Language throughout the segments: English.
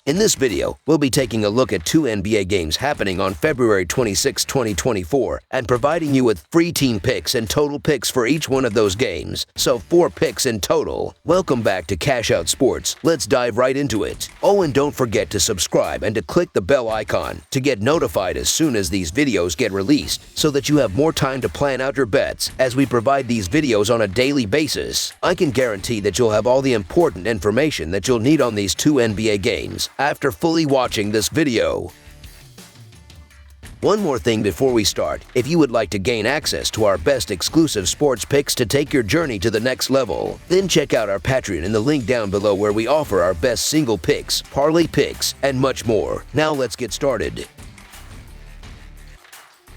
In this video, we'll be taking a look at 2 NBA games happening on February 26, 2024, and providing you with free team picks and total picks for each one of those games, so 4 picks in total. Welcome back to Cash Out Sports. Let's dive right into it. Oh, and don't forget to subscribe and to click the bell icon to get notified as soon as these videos get released, so that you have more time to plan out your bets as we provide these videos on a daily basis. I can guarantee that you'll have all the important information that you'll need on these 2 NBA games after fully watching this video. One more thing before we start, if you would like to gain access to our best exclusive sports picks to take your journey to the next level, then check out our Patreon in the link down below where we offer our best single picks, parlay picks, and much more. Now let's get started.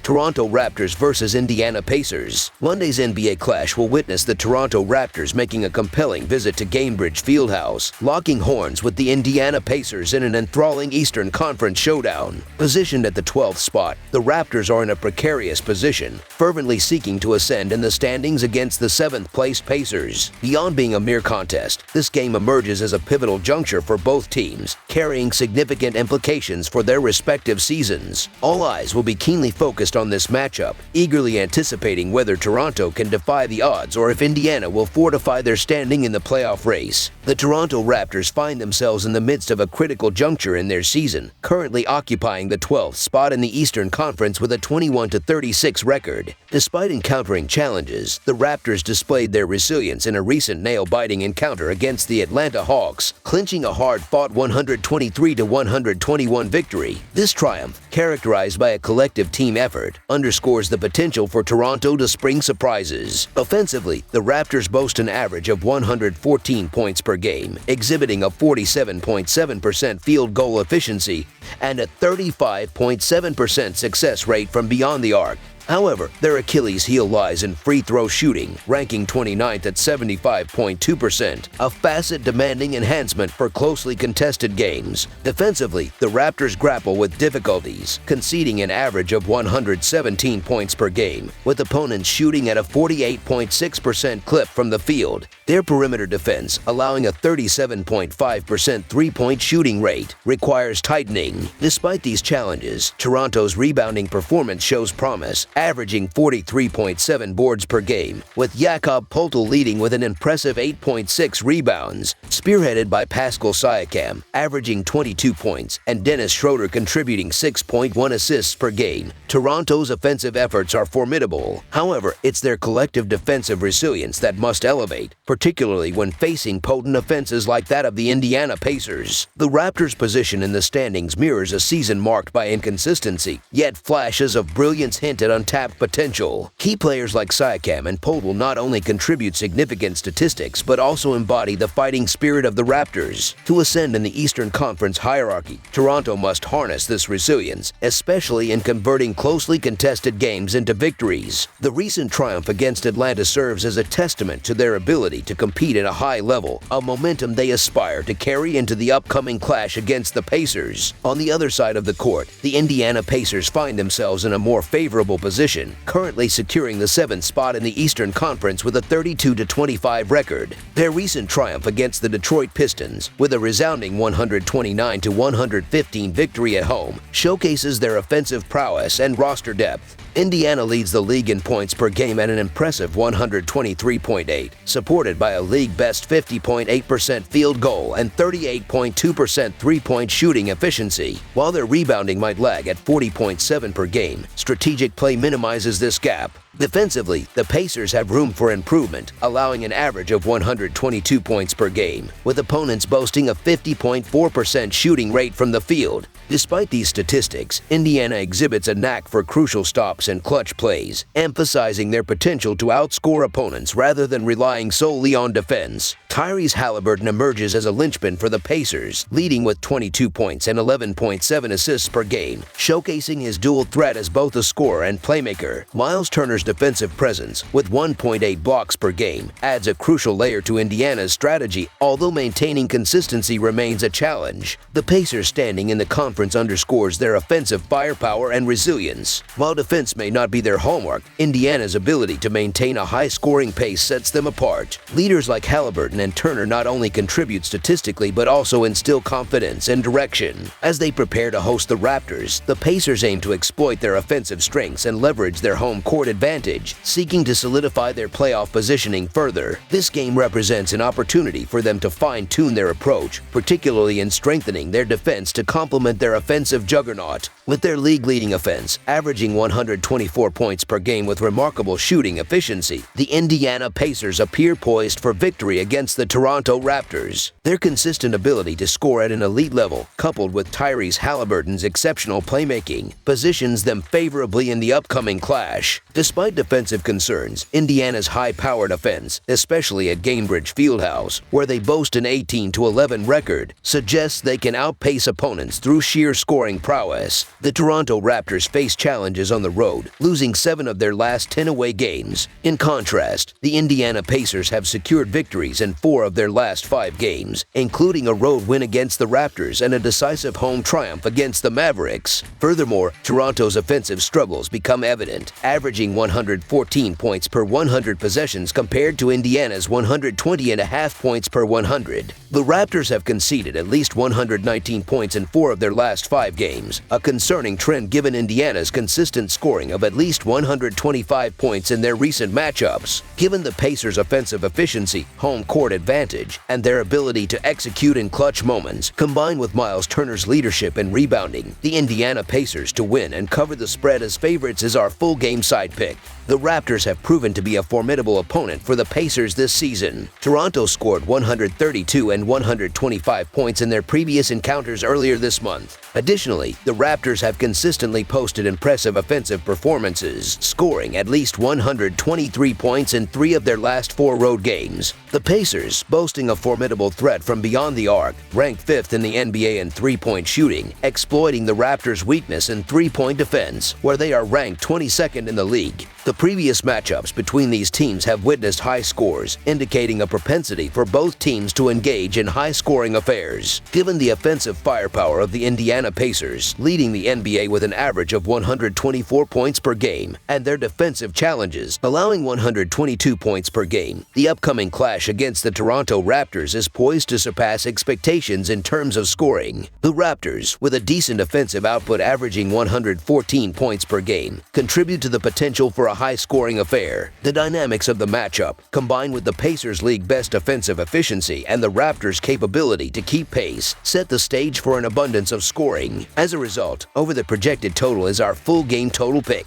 Toronto Raptors versus Indiana Pacers. Monday's NBA clash will witness the Toronto Raptors making a compelling visit to Gainbridge Fieldhouse, locking horns with the Indiana Pacers in an enthralling Eastern Conference showdown. Positioned at the 12th spot, the Raptors are in a precarious position, fervently seeking to ascend in the standings against the 7th-placed Pacers. Beyond being a mere contest, this game emerges as a pivotal juncture for both teams, carrying significant implications for their respective seasons. All eyes will be keenly focused on this matchup, eagerly anticipating whether Toronto can defy the odds or if Indiana will fortify their standing in the playoff race. The Toronto Raptors find themselves in the midst of a critical juncture in their season, currently occupying the 12th spot in the Eastern Conference with a 21-36 record. Despite encountering challenges, the Raptors displayed their resilience in a recent nail-biting encounter against the Atlanta Hawks, clinching a hard-fought 123-121 victory. This triumph, characterized by a collective team effort, underscores the potential for Toronto to spring surprises. Offensively, the Raptors boast an average of 114 points per game, exhibiting a 47.7% field goal efficiency and a 35.7% success rate from beyond the arc. However, their Achilles heel lies in free throw shooting, ranking 29th at 75.2%, a facet demanding enhancement for closely contested games. Defensively, the Raptors grapple with difficulties, conceding an average of 117 points per game, with opponents shooting at a 48.6% clip from the field. Their perimeter defense, allowing a 37.5% three-point shooting rate, requires tightening. Despite these challenges, Toronto's rebounding performance shows promise, averaging 43.7 boards per game, with Jakob Poeltl leading with an impressive 8.6 rebounds, spearheaded by Pascal Siakam, averaging 22 points, and Dennis Schroeder contributing 6.1 assists per game. Toronto's offensive efforts are formidable. However, it's their collective defensive resilience that must elevate, particularly when facing potent offenses like that of the Indiana Pacers. The Raptors' position in the standings mirrors a season marked by inconsistency, yet flashes of brilliance hint at untapped potential. Key players like Siakam and Poeltl not only contribute significant statistics, but also embody the fighting spirit of the Raptors. To ascend in the Eastern Conference hierarchy, Toronto must harness this resilience, especially in converting closely contested games into victories. The recent triumph against Atlanta serves as a testament to their ability to compete at a high level, a momentum they aspire to carry into the upcoming clash against the Pacers. On the other side of the court, the Indiana Pacers find themselves in a more favorable position, currently securing the 7th spot in the Eastern Conference with a 32-25 record. Their recent triumph against the Detroit Pistons, with a resounding 129-115 victory at home, showcases their offensive prowess and roster depth. Indiana leads the league in points per game at an impressive 123.8, supported by a league-best 50.8% field goal and 38.2% three-point shooting efficiency. While their rebounding might lag at 40.7 per game, strategic play minimizes this gap. Defensively, the Pacers have room for improvement, allowing an average of 122 points per game, with opponents boasting a 50.4% shooting rate from the field. Despite these statistics, Indiana exhibits a knack for crucial stops and clutch plays, emphasizing their potential to outscore opponents rather than relying solely on defense. Tyrese Halliburton emerges as a linchpin for the Pacers, leading with 22 points and 11.7 assists per game, showcasing his dual threat as both a scorer and playmaker. Miles Turner's defensive presence, with 1.8 blocks per game, adds a crucial layer to Indiana's strategy, although maintaining consistency remains a challenge. The Pacers' standing in the conference underscores their offensive firepower and resilience. While defense may not be their hallmark, Indiana's ability to maintain a high-scoring pace sets them apart. Leaders like Halliburton Halliburton and Turner not only contribute statistically but also instill confidence and direction. As they prepare to host the Raptors, the Pacers aim to exploit their offensive strengths and leverage their home court advantage, seeking to solidify their playoff positioning further. This game represents an opportunity for them to fine-tune their approach, particularly in strengthening their defense to complement their offensive juggernaut. With their league-leading offense, averaging 124 points per game with remarkable shooting efficiency, the Indiana Pacers appear poised for victory against the Toronto Raptors. Their consistent ability to score at an elite level, coupled with Tyrese Halliburton's exceptional playmaking, positions them favorably in the upcoming clash. Despite defensive concerns, Indiana's high-powered offense, especially at Gainbridge Fieldhouse, where they boast an 18-11 record, suggests they can outpace opponents through sheer scoring prowess. The Toronto Raptors face challenges on the road, losing 7 of their last 10 away games. In contrast, the Indiana Pacers have secured victories in 4 of their last 5 games, including a road win against the Raptors and a decisive home triumph against the Mavericks. Furthermore, Toronto's offensive struggles become evident, averaging 114 points per 100 possessions compared to Indiana's 120.5 points per 100. The Raptors have conceded at least 119 points in 4 of their last 5 games, a concerning trend given Indiana's consistent scoring of at least 125 points in their recent matchups. Given the Pacers' offensive efficiency, home court advantage, and their ability to execute in clutch moments, combined with Miles Turner's leadership and rebounding, the Indiana Pacers to win and cover the spread as favorites is our full game side pick. The Raptors have proven to be a formidable opponent for the Pacers this season. Toronto scored 132 and 125 points in their previous encounters earlier this month. Additionally, the Raptors have consistently posted impressive offensive performances, scoring at least 123 points in 3 of their last 4 road games. The Pacers, boasting a formidable threat from beyond the arc, ranked 5th in the NBA in three-point shooting, exploiting the Raptors' weakness in three-point defense, where they are ranked 22nd in the league. The previous matchups between these teams have witnessed high scores, indicating a propensity for both teams to engage in high-scoring affairs. Given the offensive firepower of the Indiana Pacers, leading the NBA with an average of 124 points per game, and their defensive challenges, allowing 122 points per game, the upcoming clash against the Toronto Raptors is poised to surpass expectations in terms of scoring. The Raptors, with a decent offensive output averaging 114 points per game, contribute to the potential for a high-scoring affair. The dynamics of the matchup, combined with the Pacers' league-best offensive efficiency and the Raptors' capability to keep pace, set the stage for an abundance of scoring. As a result, over the projected total is our full game total pick.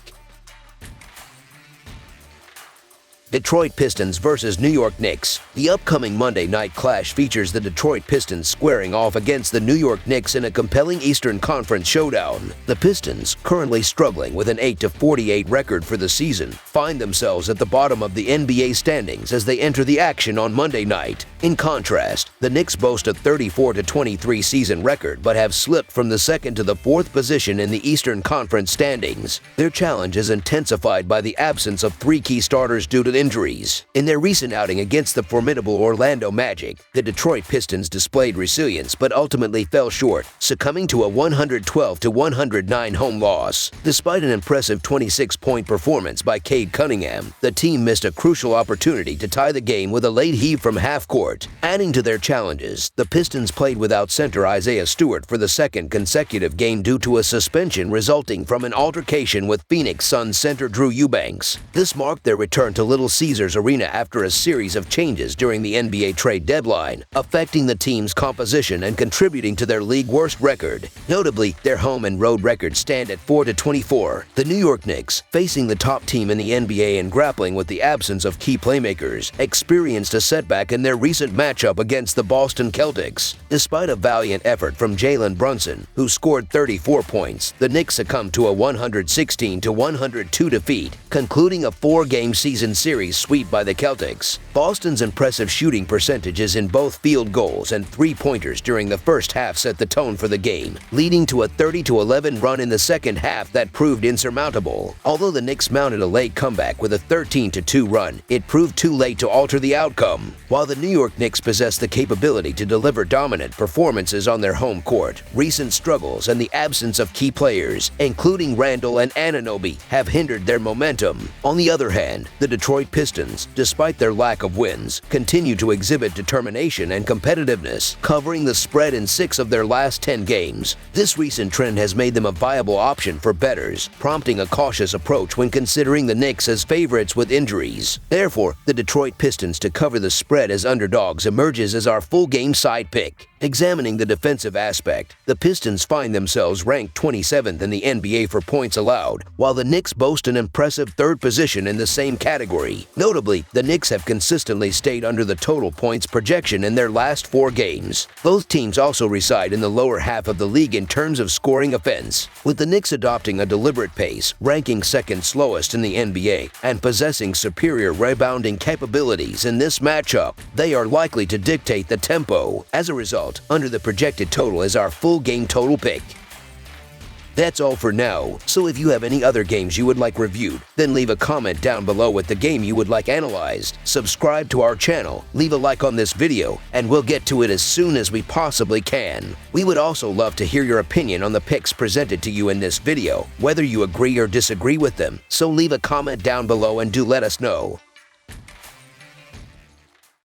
Detroit Pistons versus New York Knicks. The upcoming Monday night clash features the Detroit Pistons squaring off against the New York Knicks in a compelling Eastern Conference showdown. The Pistons, currently struggling with an 8-48 record for the season, find themselves at the bottom of the NBA standings as they enter the action on Monday night. In contrast, the Knicks boast a 34-23 season record but have slipped from the 2nd to the 4th position in the Eastern Conference standings. Their challenge is intensified by the absence of 3 key starters due to injuries. In their recent outing against the formidable Orlando Magic, the Detroit Pistons displayed resilience but ultimately fell short, succumbing to a 112-109 home loss. Despite an impressive 26-point performance by Cade Cunningham, the team missed a crucial opportunity to tie the game with a late heave from half-court. Adding to their challenges, the Pistons played without center Isaiah Stewart for the 2nd consecutive game due to a suspension resulting from an altercation with Phoenix Suns center Drew Eubanks. This marked their return to Little Caesars Arena after a series of changes during the NBA trade deadline, affecting the team's composition and contributing to their league worst record. Notably, their home and road records stand at 4-24. The New York Knicks, facing the top team in the NBA and grappling with the absence of key playmakers, experienced a setback in their recent matchup against the Boston Celtics. Despite a valiant effort from Jalen Brunson, who scored 34 points, the Knicks succumbed to a 116-102 defeat, concluding a 4-game season series sweep by the Celtics. Boston's impressive shooting percentages in both field goals and three-pointers during the first half set the tone for the game, leading to a 30-11 run in the second half that proved insurmountable. Although the Knicks mounted a late comeback with a 13-2 run, it proved too late to alter the outcome. While the New York Knicks possess the capability to deliver dominant performances on their home court, recent struggles and the absence of key players, including Randle and Anunoby, have hindered their momentum. On the other hand, the Detroit Pistons, despite their lack of wins, continue to exhibit determination and competitiveness, covering the spread in 6 of their last 10 games. This recent trend has made them a viable option for bettors, prompting a cautious approach when considering the Knicks as favorites with injuries. Therefore, the Detroit Pistons to cover the spread as underdogs emerges as our full-game side pick. Examining the defensive aspect, the Pistons find themselves ranked 27th in the NBA for points allowed, while the Knicks boast an impressive 3rd position in the same category. Notably, the Knicks have consistently stayed under the total points projection in their last 4 games. Both teams also reside in the lower half of the league in terms of scoring offense, with the Knicks adopting a deliberate pace, ranking 2nd slowest in the NBA, and possessing superior rebounding capabilities in this matchup. They are likely to dictate the tempo. As a result, under the projected total is our full game total pick. That's all for now, so if you have any other games you would like reviewed, then leave a comment down below with the game you would like analyzed. Subscribe to our channel, leave a like on this video, and we'll get to it as soon as we possibly can. We would also love to hear your opinion on the picks presented to you in this video, whether you agree or disagree with them, so leave a comment down below and do let us know.